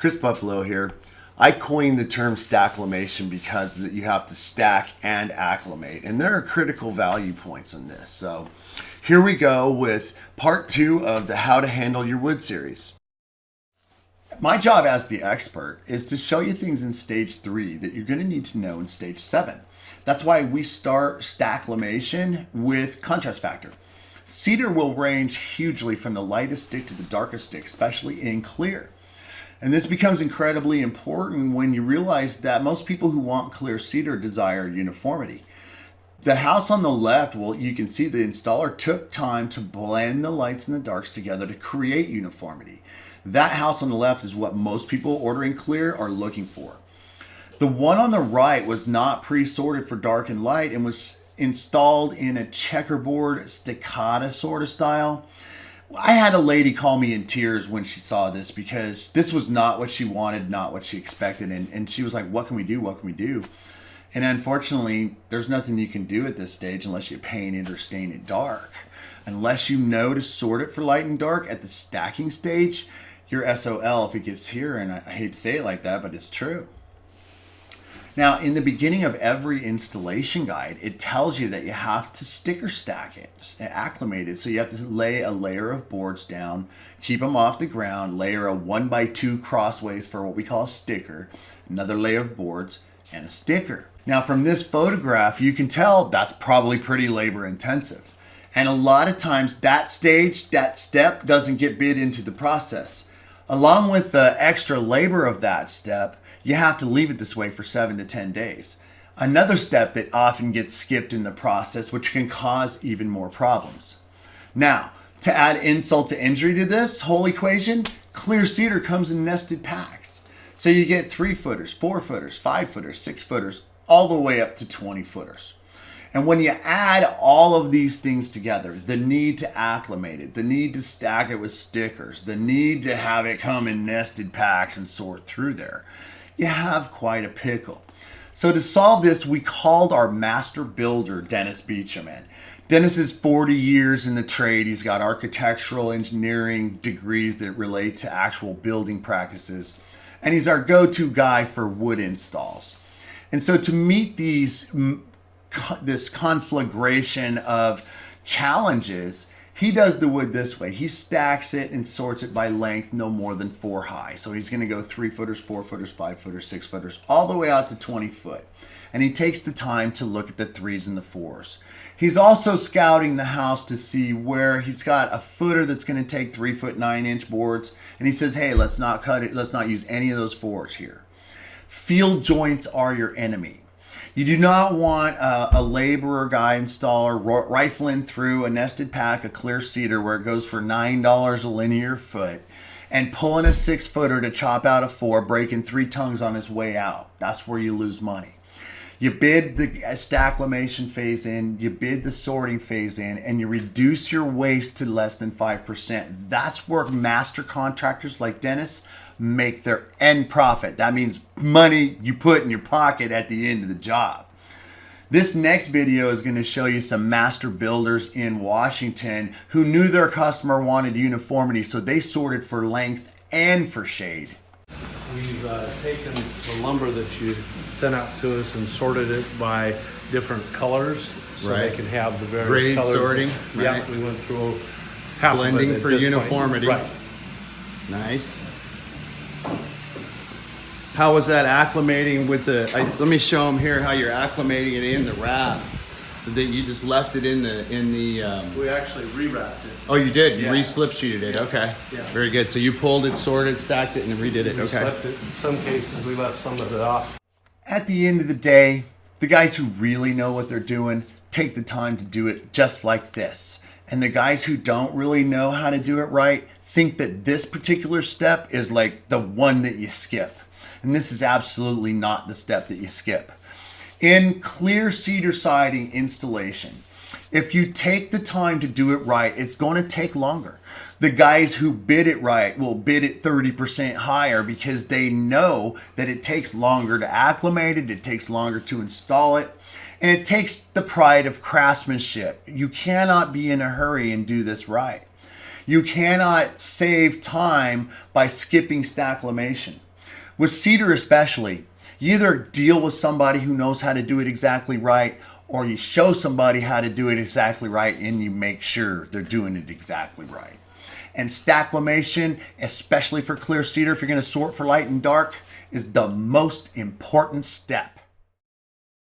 Chris Buffalo here. I coined the term stacklimation because that you have to stack and acclimate, and there are critical value points in this. So here we go with part 2 of the How to Handle Your Wood series. My job as the expert is to show you things in stage 3 that you're going to need to know in stage 7. That's why we start stacklimation with contrast factor. Cedar will range hugely from the lightest stick to the darkest stick, especially in clear. And this becomes incredibly important when you realize that most people who want clear cedar desire uniformity. The house on the left, well, you can see the installer took time to blend the lights and the darks together to create uniformity. That house on the left is what most people ordering clear are looking for. The one on the right was not pre-sorted for dark and light and was installed in a checkerboard staccato sort of style. I had a lady call me in tears when she saw this because this was not what she wanted, not what she expected. And she was like, what can we do? What can we do? And unfortunately, there's nothing you can do at this stage unless you paint it or stain it dark. Unless you know to sort it for light and dark at the stacking stage, you're SOL if it gets here. And I hate to say it like that, but it's true. Now, in the beginning of every installation guide, it tells you that you have to sticker stack it, acclimate it. So you have to lay a layer of boards down, keep them off the ground, layer a 1x2 crossways for what we call a sticker, another layer of boards, and a sticker. Now, from this photograph, you can tell that's probably pretty labor intensive. And a lot of times that stage, that step doesn't get bid into the process. Along with the extra labor of that step, you have to leave it this way for 7 to 10 days. Another step that often gets skipped in the process, which can cause even more problems. Now, to add insult to injury to this whole equation, clear cedar comes in nested packs. So you get 3-footers, 4-footers, 5-footers, 6-footers, all the way up to 20-footers. And when you add all of these things together, the need to acclimate it, the need to stack it with stickers, the need to have it come in nested packs and sort through there, you have quite a pickle. So to solve this, we called our master builder, Dennis Beecham, in. Dennis is 40 years in the trade. He's got architectural engineering degrees that relate to actual building practices. And he's our go-to guy for wood installs. And so to meet this conflagration of challenges, he does the wood this way. He stacks it and sorts it by length no more than 4 high. So he's going to go 3-footers, 4-footers, 5-footers, 6-footers, all the way out to 20 foot. And he takes the time to look at the 3s and the 4s. He's also scouting the house to see where he's got a footer that's going to take 3-foot 9-inch boards. And he says, hey, let's not cut it. Let's not use any of those 4s here. Field joints are your enemy. You do not want a laborer guy installer rifling through a nested pack of clear cedar where it goes for $9 a linear foot and pulling a 6-footer to chop out a 4, breaking 3 tongues on his way out. That's where you lose money. You bid the stacklimation phase in, you bid the sorting phase in, and you reduce your waste to less than 5%. That's where master contractors like Dennis make their end profit. That means money you put in your pocket at the end of the job. This next video is going to show you some master builders in Washington who knew their customer wanted uniformity, so they sorted for length and for shade. We've taken the lumber that you sent out to us and sorted it by different colors, so they can have the various grade colors. Sorting. Yeah, right. we went through half blending of it for uniformity. Right. Nice. How was that acclimating with the? Let me show them here how you're acclimating it in the wrap. So that you just left it in the. We actually rewrapped it. Oh, you did. You Yeah. re-slip sheeted it. Okay. Yeah. Very good. So you pulled it, sorted, stacked it, and redid it. We Okay. left it. In some cases, we left some of it off. At the end of the day, the guys who really know what they're doing take the time to do it just like this. And the guys who don't really know how to do it right think that this particular step is like the one that you skip. And this is absolutely not the step that you skip. In clear cedar siding installation, if you take the time to do it right, it's going to take longer. The guys who bid it right will bid it 30% higher because they know that it takes longer to acclimate it, it takes longer to install it, and it takes the pride of craftsmanship. You cannot be in a hurry and do this right. You cannot save time by skipping stacklimation. With cedar especially, you either deal with somebody who knows how to do it exactly right, or you show somebody how to do it exactly right and you make sure they're doing it exactly right. And stacklimation, especially for clear cedar, if you're going to sort for light and dark, is the most important step.